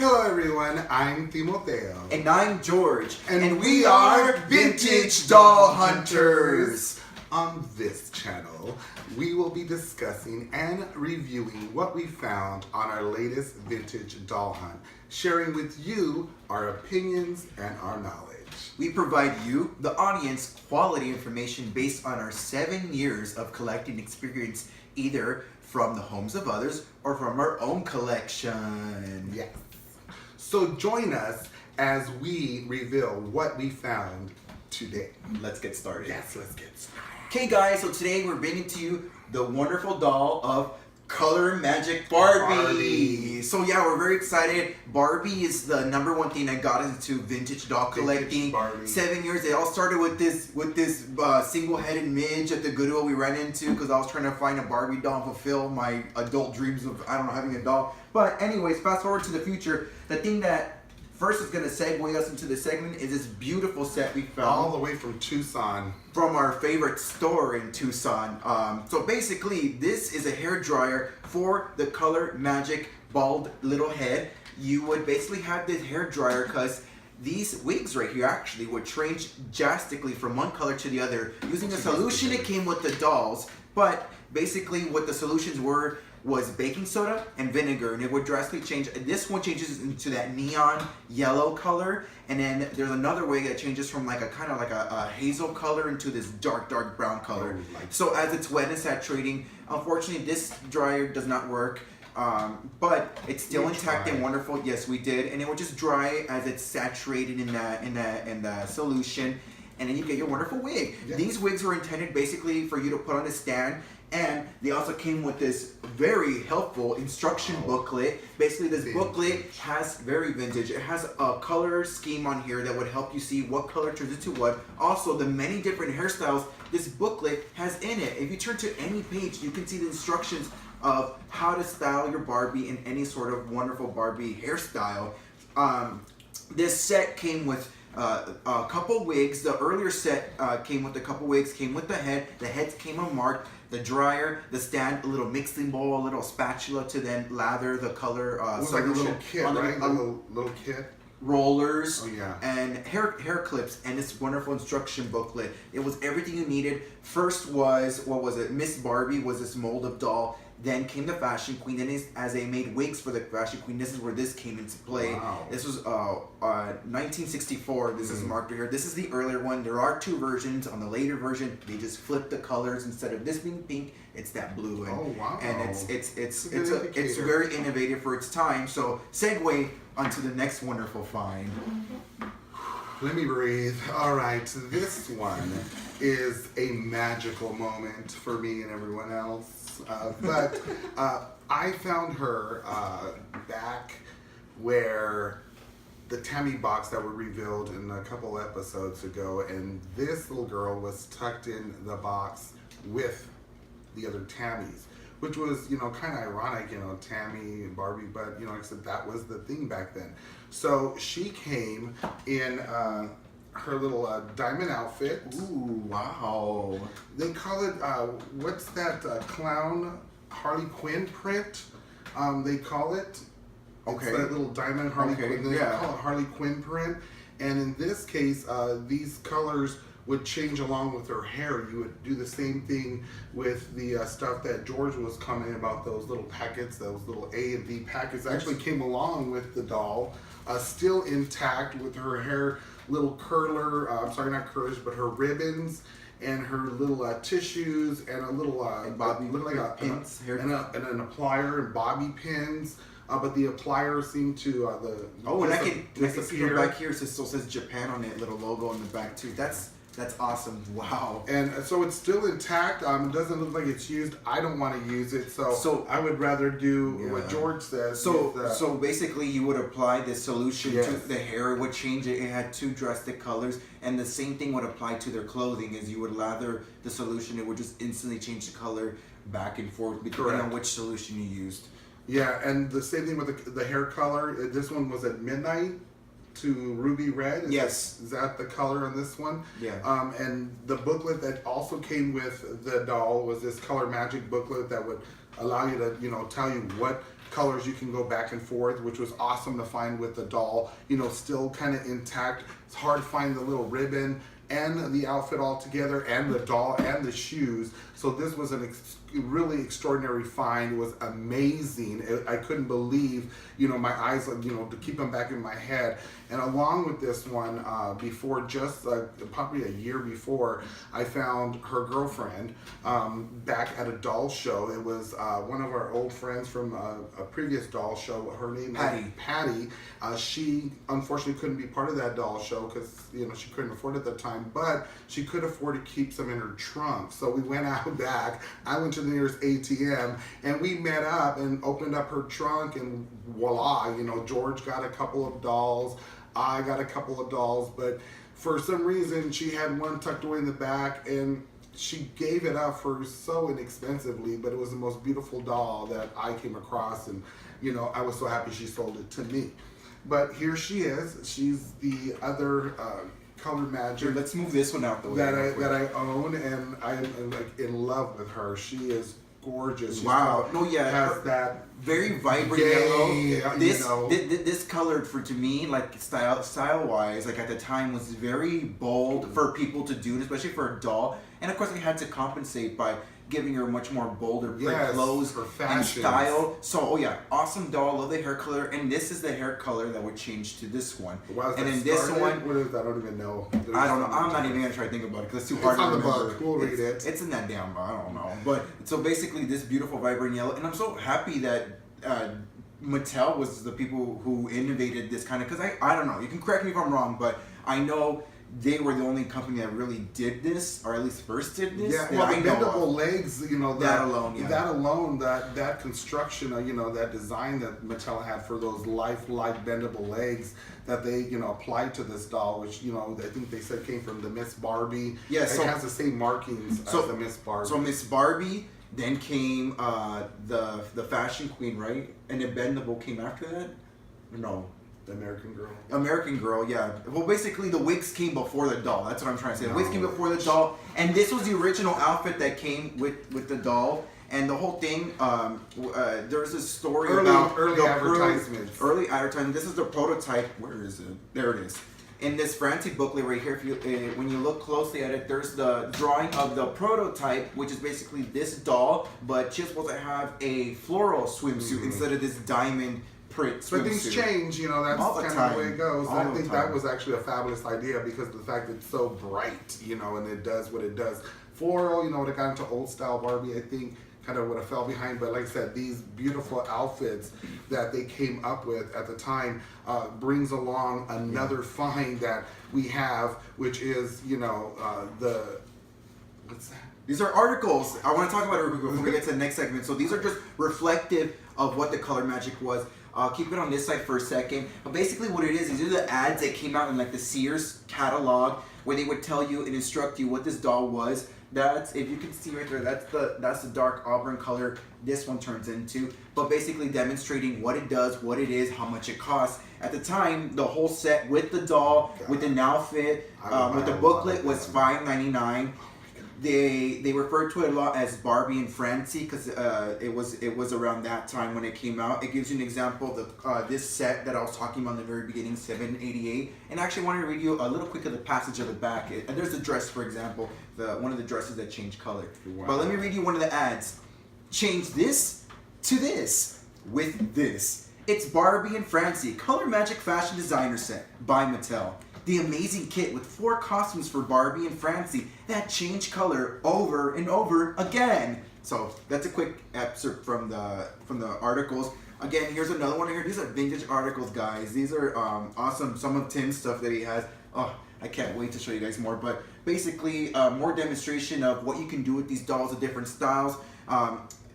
Hello everyone, I'm Timoteo. And I'm George. And we are Vintage Doll Hunters. On this channel, we will be discussing and reviewing what we found on our latest vintage doll hunt, sharing with you our opinions and our knowledge. We provide you, the audience, quality information based on our 7 years of collecting experience, either from the homes of others or from our own collection. Yes. So join us as we reveal what we found today. Let's get started. Yes, let's get started. Okay guys, so today we're bringing to you the wonderful doll of Color Magic Barbie. So yeah, we're very excited. Barbie is the number one thing that got us into vintage doll collecting. Barbie. 7 years. It all started with this single-headed midge at the Goodwill we ran into because I was trying to find a Barbie doll and fulfill my adult dreams of, I don't know, having a doll. But anyways, fast forward to the future. The thing that first is going to segue us into this segment is this beautiful set we found. All the way from Tucson. From our favorite store in Tucson. So basically, this is a hair dryer for the Color Magic bald little head. You would basically have this hair dryer because these wigs right here actually would change drastically from one color to the other using a solution that came with the dolls. But basically what the solutions were was baking soda and vinegar, and it would drastically change. This one changes into that neon yellow color, and then there's another way that changes from like a kind of like a hazel color into this dark brown color. So as it's wet and saturating, unfortunately this dryer does not work, but it's still intact and wonderful. Yes, we did, and it would just dry as it's saturated in the solution, and then you get your wonderful wig. Yes. These wigs were intended basically for you to put on a stand. And they also came with this very helpful instruction booklet. Basically, this booklet has very vintage. It has a color scheme on here that would help you see what color turns into what. Also, the many different hairstyles this booklet has in it. If you turn to any page, you can see the instructions of how to style your Barbie in any sort of wonderful Barbie hairstyle. This set came with a couple wigs. The earlier set came with a couple wigs, came with the head. The heads came unmarked. The dryer, the stand, a little mixing bowl, a little spatula to then lather the color. It was like a little kit, right? A little kit. Rollers. Oh, yeah. And hair clips and this wonderful instruction booklet. It was everything you needed. First was, what was it? Miss Barbie was this mold of doll. Then came the Fashion Queen. Then as they made wigs for the Fashion Queen, this is where this came into play. Wow. This was 1964. This is marked right here. This is the earlier one. There are two versions. On the later version, they just flipped the colors. Instead of this being pink, it's that blue. And, oh wow! And it's very innovative for its time. So segue onto the next wonderful find. Let me breathe. All right, this one is a magical moment for me and everyone else. But I found her back where the Tammy box that were revealed in a couple episodes ago, and this little girl was tucked in the box with the other Tammys, which was, you know, kind of ironic, you know, Tammy and Barbie, but, you know, like I said, that was the thing back then. So she came in her little diamond outfit. Ooh, wow. They call it, what's that clown Harley Quinn print? They call it. Okay. It's that little diamond Harley Quinn. They call it Harley Quinn print. And in this case, these colors would change along with her hair. You would do the same thing with the stuff that George was commenting about, those little packets, those little A and B packets actually came along with the doll, still intact with her hair, little curler, I'm sorry, not curlers, but her ribbons and her little tissues and a little bobby pins and an applier and bobby pins. But the applier seemed to and I can see her back here. It still says Japan on it, little logo on the back too. That's awesome. Wow. And so it's still intact. It doesn't look like it's used. I don't want to use it, so I would rather do what George says. So basically you would apply this solution to the hair. It would change it. It had two drastic colors. And the same thing would apply to their clothing. As you would lather the solution, it would just instantly change the color back and forth depending on which solution you used. Yeah, and the same thing with the hair color. This one was at midnight to ruby red. Is that the color on this one? Yeah. And the booklet that also came with the doll was this Color Magic booklet that would allow you to, you know, tell you what colors you can go back and forth, which was awesome to find with the doll, you know, still kind of intact. It's hard to find the little ribbon and the outfit all together, and the doll and the shoes. So this was a really extraordinary find. It was amazing. I couldn't believe, you know, my eyes, you know, to keep them back in my head. And along with this one, before just probably a year before, I found her girlfriend back at a doll show. It was one of our old friends from a previous doll show. Her name is Patty. She unfortunately couldn't be part of that doll show because, you know, she couldn't afford it at the time, but she could afford to keep some in her trunk. So we went out back. I went to the nearest ATM and we met up and opened up her trunk, and voila, you know, George got a couple of dolls. I got a couple of dolls, but for some reason she had one tucked away in the back, and she gave it up for so inexpensively, but it was the most beautiful doll that I came across, and you know, I was so happy she sold it to me. But here she is. She's the other color magic. Here, let's move this one out the way. That I own, and I'm like in love with her. She is gorgeous. She's wow. No, yeah. Has that very vibrant yellow. This, you know, this color, for to me, like style wise, like at the time was very bold for people to do, especially for a doll. And of course, they had to compensate by giving her much more bolder print clothes and style. So, oh yeah, awesome doll. Love the hair color, and this is the hair color that would change to this one. And then this one, what is that? I don't even know. I don't know. I'm not even gonna try to think about it because it's too hard to remember. It's on the book. We'll read it. It's in that damn book. I don't know. But so basically, this beautiful vibrant yellow, and I'm so happy that Mattel was the people who innovated this kind of. Because I don't know. You can correct me if I'm wrong, but I know they were the only company that really did this, or at least first did this. Yeah, well, the bendable legs, you know, that alone, that construction, you know, that design that Mattel had for those lifelike bendable legs that they, you know, applied to this doll, which, you know, I think they said came from the Miss Barbie. Yeah, so it has the same markings as the Miss Barbie. So Miss Barbie, then came the Fashion Queen, right? And then bendable came after that? No. The American Girl. American Girl, yeah. Well, basically, the wigs came before the doll. That's what I'm trying to say. The wigs came before the doll, and this was the original outfit that came with the doll. And the whole thing, there's a story about early advertisements. Early advertising. This is the prototype. Where is it? There it is. In this fancy booklet right here, if you when you look closely at it, there's the drawing of the prototype, which is basically this doll, but she's supposed to have a floral swimsuit instead of this diamond print swimsuit. But things change, you know, that's kind of the way it goes. And I think that was actually a fabulous idea because of the fact that it's so bright, you know, and it does what it does. Floral, you know, when it got into old style Barbie, I think kind of would have fell behind. But like I said, these beautiful outfits that they came up with at the time brings along another find that we have, which is, you know, what's that? These are articles. I want to talk about it before we get to the next segment. So these are just reflective of what the color magic was. I'll keep it on this side for a second. But basically what it is, these are the ads that came out in like the Sears catalog where they would tell you and instruct you what this doll was. That's, if you can see right there, that's the dark auburn color this one turns into. But basically demonstrating what it does, what it is, how much it costs. At the time, the whole set with the doll, with an outfit, with the booklet was $5.99. They refer to it a lot as Barbie and Francie because it was around that time when it came out. It gives you an example of this set that I was talking about in the very beginning, $7.88. And I actually wanted to read you a little quick of the passage of the back. And there's the dress, for example, one of the dresses that changed color. Wow. But let me read you one of the ads. Change this to this with this. It's Barbie and Francie Color Magic Fashion Designer Set by Mattel. The amazing kit with 4 costumes for Barbie and Francie that change color over and over again. So that's a quick excerpt from the articles. Again, here's another one here. These are vintage articles, guys. These are awesome. Some of Tim's stuff that he has. Oh, I can't wait to show you guys more. But basically, more demonstration of what you can do with these dolls of different styles.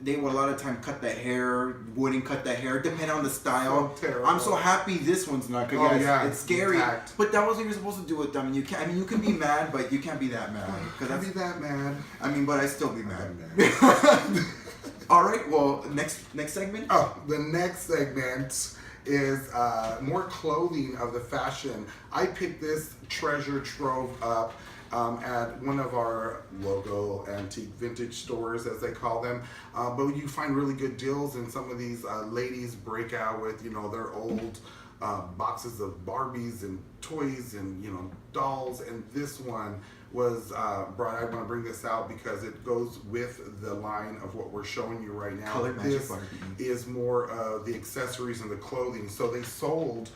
They would a lot of time cut the hair, wouldn't cut the hair, depending on the style. So I'm so happy this one's not, because it's scary. Intact. But that was what you're supposed to do with them. You can, you can be mad, but you can't be that mad. Can't be that mad. I mean, but I still be mad. All right. Well, next segment. Oh, the next segment is more clothing of the fashion. I picked this treasure trove up. at one of our local antique vintage stores, as they call them. But you find really good deals, and some of these ladies break out with, their old boxes of Barbies and toys and, dolls. And this one was brought. I want to bring this out because it goes with the line of what we're showing you right now. Color Magic this Barbie is more of the accessories and the clothing. So they sold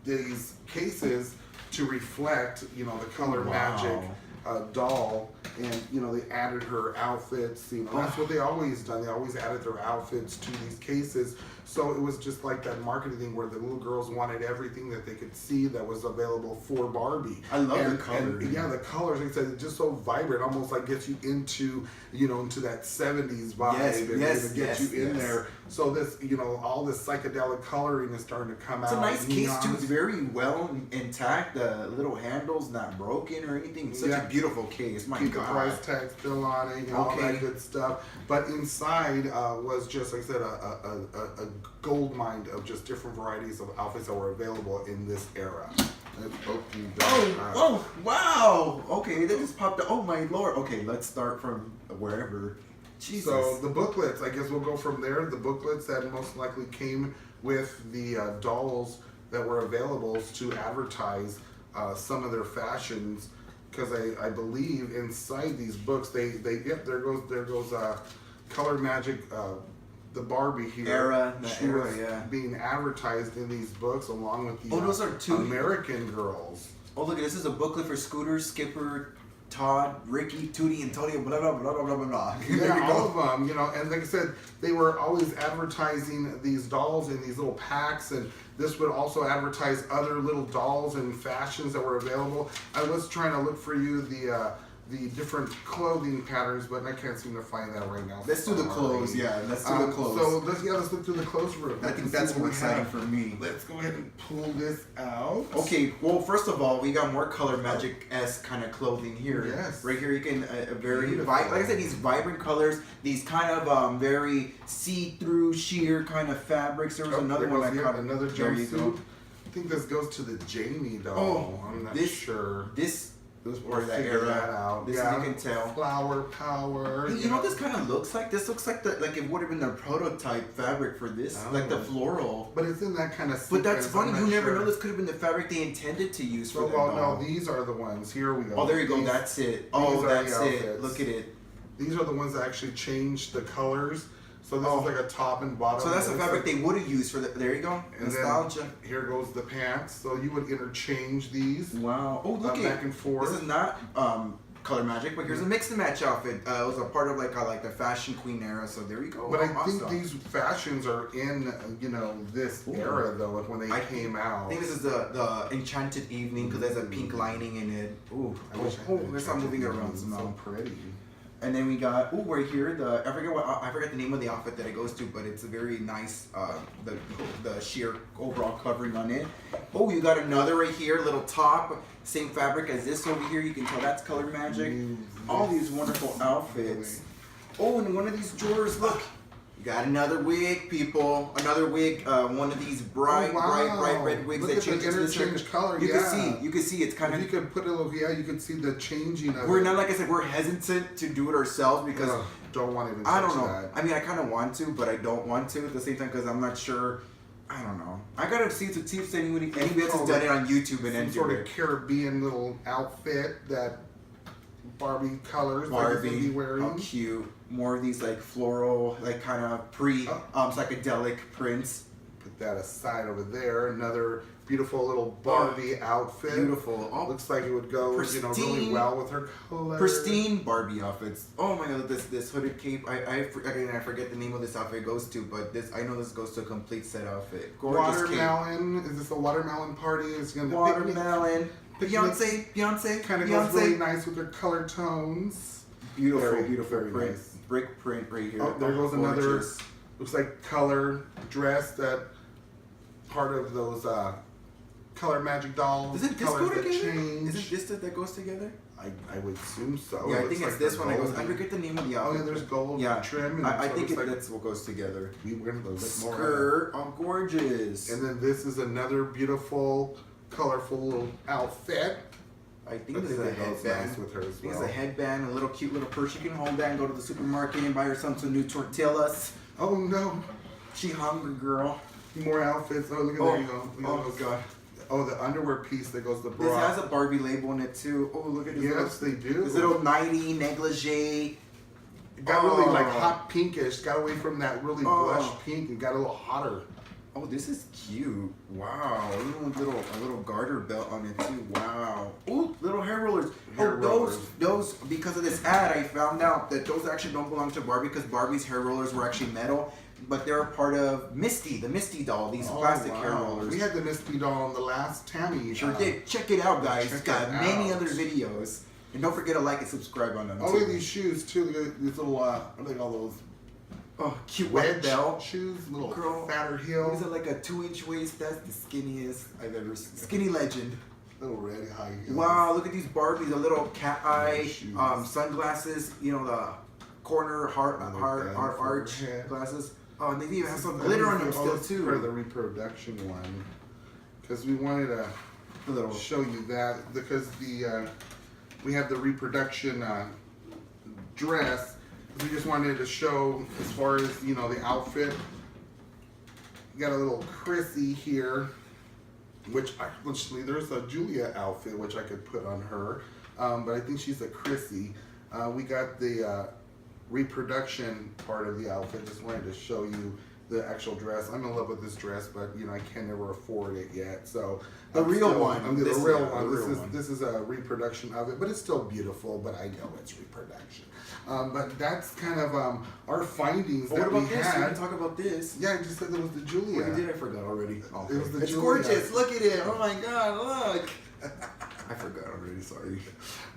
these cases to reflect, the Color Magic doll, and they added her outfits. That's what they always done. They always added their outfits to these cases. So it was just like that marketing thing where the little girls wanted everything that they could see that was available for Barbie. I love the colors. Yeah, the colors. Like I said, it's just so vibrant, almost like gets you into, into that 70s vibe. Yes, and gets you in there. So this, all this psychedelic coloring is starting to come out. It's a nice case too. It's very well intact. The little handle's not broken or anything. It's such a beautiful case. My Keep God. the price tag still on it, all that good stuff. But inside was just, like I said, a gold mine of just different varieties of outfits that were available in this era. Oh, wow. Okay, they just popped up. Oh, my Lord. Okay, let's start from wherever. Jesus. So the booklets, I guess we'll go from there. The booklets that most likely came with the dolls that were available to advertise some of their fashions. Because I believe inside these books, there goes Color Magic, the Barbie here. She was being advertised in these books along with the those are two American Girls. Oh, look, this is a booklet for Scooter, Skipper, Todd, Ricky, Tootie, Antonio, blah, blah, blah, blah, blah, blah, blah. Yeah, all of them, and like I said, they were always advertising these dolls in these little packs, and this would also advertise other little dolls and fashions that were available. I was trying to look for you the different clothing patterns, but I can't seem to find that right now. Let's do the clothes, let's do the clothes. So let's look through the clothes real quick. I think that's more exciting for me. Let's go ahead and pull this out. Okay, well, first of all, we got more Color Magic-esque kind of clothing here. Yes. Right here, you can, like I said, these vibrant colors, these kind of very see-through, sheer kind of fabrics. There was another one I caught. Another jumpsuit. I think this goes to the Jamie doll. I'm not sure. This was part of that figure era. That out. This you can tell. Flower power. Hey, you know what this kind of looks like? This looks like it would have been the prototype fabric for this, like the floral. But it's in that kind of. But that's funny. You never know. This could have been the fabric they intended to use for that doll. No, these are the ones. Here we go. Oh, there you go. That's it. Oh, that's it. Look at it. These are the ones that actually changed the colors. So this is like a top and bottom. So that's the fabric they would have used for the. There you go. And nostalgia. Then here goes the pants. So you would interchange these. Wow. Oh, look back and forth. This is not Color Magic, but here's a mix and match outfit. It was a part of like the fashion queen era. So there you go. But I think these fashions are in this era though, like when they came out. I think this is the Enchanted Evening because there's a pink lining in it. Ooh. I wish I had let's stop moving it around. It's so pretty. And then we got right here I forget the name of the outfit that it goes to, but it's a very nice the sheer overall covering on it. Oh, you got another right here, little top, same fabric as this over here. You can tell that's Color Magic. All these wonderful outfits. Oh, and one of these drawers, look. You got another wig, people. Another wig. One of these bright red wigs that change color. You can see it's kind of. You could put a little. Yeah, you could see the changing of it. We're not, like I said, we're hesitant to do it ourselves because don't want to even. I don't know. That. I mean, I kind of want to, but I don't want to at the same time because I'm not sure. I don't know. I gotta see if anybody else has done it on YouTube and then sort of Caribbean little outfit that Barbie colors. Barbie, be wearing. How cute. More of these like floral, like kind of psychedelic prints. Put that aside over there. Another beautiful little Barbie outfit. Beautiful. Oh, looks like it would go, really well with her color. Pristine Barbie outfits. Oh my God, this hooded cape. I forget the name of this outfit it goes to, but I know this goes to a complete set outfit. Gorgeous watermelon. Cape. Is this a watermelon party? Is it gonna be watermelon? Beyonce. Kind of goes really nice with her color tones. Beautiful very print. Nice. Brick print right here. Oh, there goes another. Looks like color dress that part of those Color Magic dolls. Doesn't this go together? Isn't this that goes together? I would assume so. Yeah, I think it's this one that goes. I forget the name of the outfit. Oh yeah, there's gold trim. And I think that's what goes together. We're gonna look more. Skirt, gorgeous. And then this is another beautiful, colorful little outfit. I think I this think is a that goes headband. nice with her as I think it's well. a headband, a little cute little purse you can hold that and go to the supermarket and buy her some new tortillas. Oh no, She hungry, girl. more outfits. Oh, look at there you go. Look at Oh those. god. Oh, the underwear piece that goes to bra. This has a Barbie label in it too. Oh, look at this. Yes, they do. This little nighty negligee. It got really like Oh. hot pinkish. Got away from that really blush pink and got a little hotter. Oh, this is cute. Wow. A little garter belt on it too. Wow. Ooh, little hair rollers. Hair rollers. Those, because of this ad, I found out that those actually don't belong to Barbie because Barbie's hair rollers were actually metal, but they're a part of Misty, the Misty doll, these plastic hair rollers. We had the Misty doll on the last Tammy. Sure did. Check it out, guys. It's check got it many out. other videos. And don't forget to like and subscribe on them Oh, too. look at these shoes too. Look at these little, what do they call those? Oh, cute white Wedge belt. shoes, little Girl, fatter What is heels, it, like a 2-inch waist? That's the skinniest I've ever seen. Skinny legend. little red high heels. Wow, look at these Barbies, the little cat eye shoes. sunglasses, you know, the corner heart Another arch band for arch her head. glasses. Oh, and they even have some And glitter on this them is- still For too. the reproduction one, because we wanted to A little. show you that because we have the reproduction dress. We just wanted to show as far as the outfit. You got a little Chrissy here, which actually there's a Julia outfit which I could put on her, but I think she's a Chrissy. We got the reproduction part of the outfit. Just wanted to show you the actual dress. I'm in love with this dress, but I can never afford it yet. So The real one. I mean, the This- real yeah, one. the real This is one. this is a reproduction of it, but it's still beautiful. But I know it's reproduction. But that's kind of our findings Oh, that what we about this? We had. can talk about this. Yeah, I just said that was the Julia. What you did, I forgot already. Oh, It was the it's Julia. gorgeous. Look at it. Oh my god, look. I forgot already. Sorry.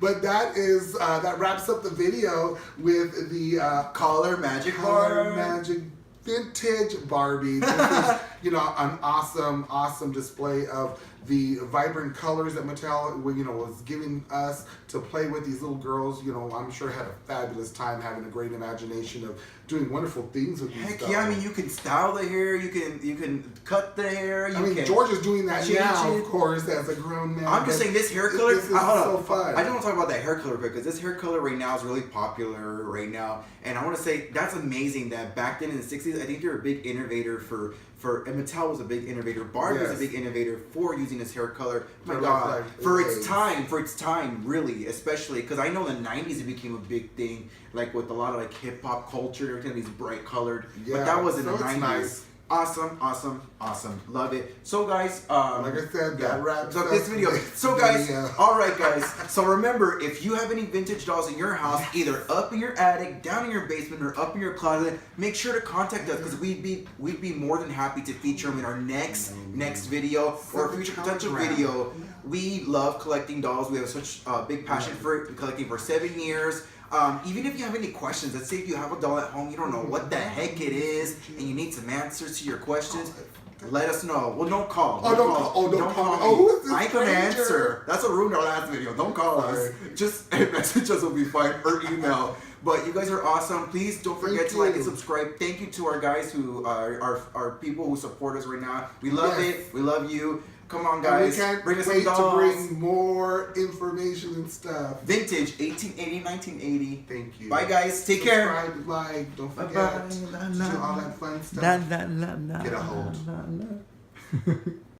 But that is that wraps up the video with the Color Magic Color Bar. Magic vintage Barbie. This is, an awesome display of the vibrant colors that Mattel, was giving us to play with these little girls. I'm sure had a fabulous time having a great imagination of doing wonderful things with these Heck dolls. yeah! I mean, you can style the hair. You can cut the hair. You can George is doing that change now, it. of course, as a grown man. I'm just but saying this hair color. This is hold so on. fun. I don't want to talk about that hair color because this hair color right now is really popular right now, and I want to say that's amazing that back then in the '60s, I think they were a big innovator and Mattel was a big innovator. Barbie was a Yes. big innovator for using this hair color. My For God, like for legs. its time, really, especially because I know the '90s it became a big thing, like with a lot of like hip hop culture, everything these bright colored. Yeah, but that was in so the it's '90s. nice. Awesome, love it. So guys, Like I said, that wraps up up this video. this So guys, video. all right, guys. So remember, if you have any vintage dolls in your house, either up in your attic, down in your basement, or up in your closet, make sure to contact us because we'd be more than happy to feature them in our next video or a future potential video. We love collecting dolls. We have such a big passion for it. We've been collecting for 7 years. Even if you have any questions, let's say if you have a doll at home, you don't know what the heck it is, and you need some answers to your questions, let us know. Well, don't call. Oh, don't call. Oh, don't call. me. Oh, who is this I can stranger? answer. That's what ruined our last video. Don't call us. Sorry. Just message us will be fine, or email. But you guys are awesome. Please don't forget Thank to like you. and subscribe. Thank you to our guys who are people who support us right now. We love Yes. it. We love you. Come on, And guys. we can't bring us wait some to dolls. bring more information and stuff. Vintage 1880, 1980. Thank you. Bye, guys. Take care. Subscribe, like, don't forget Bye-bye. to do all that fun stuff. La, la, la, la, Get a hold. la, la.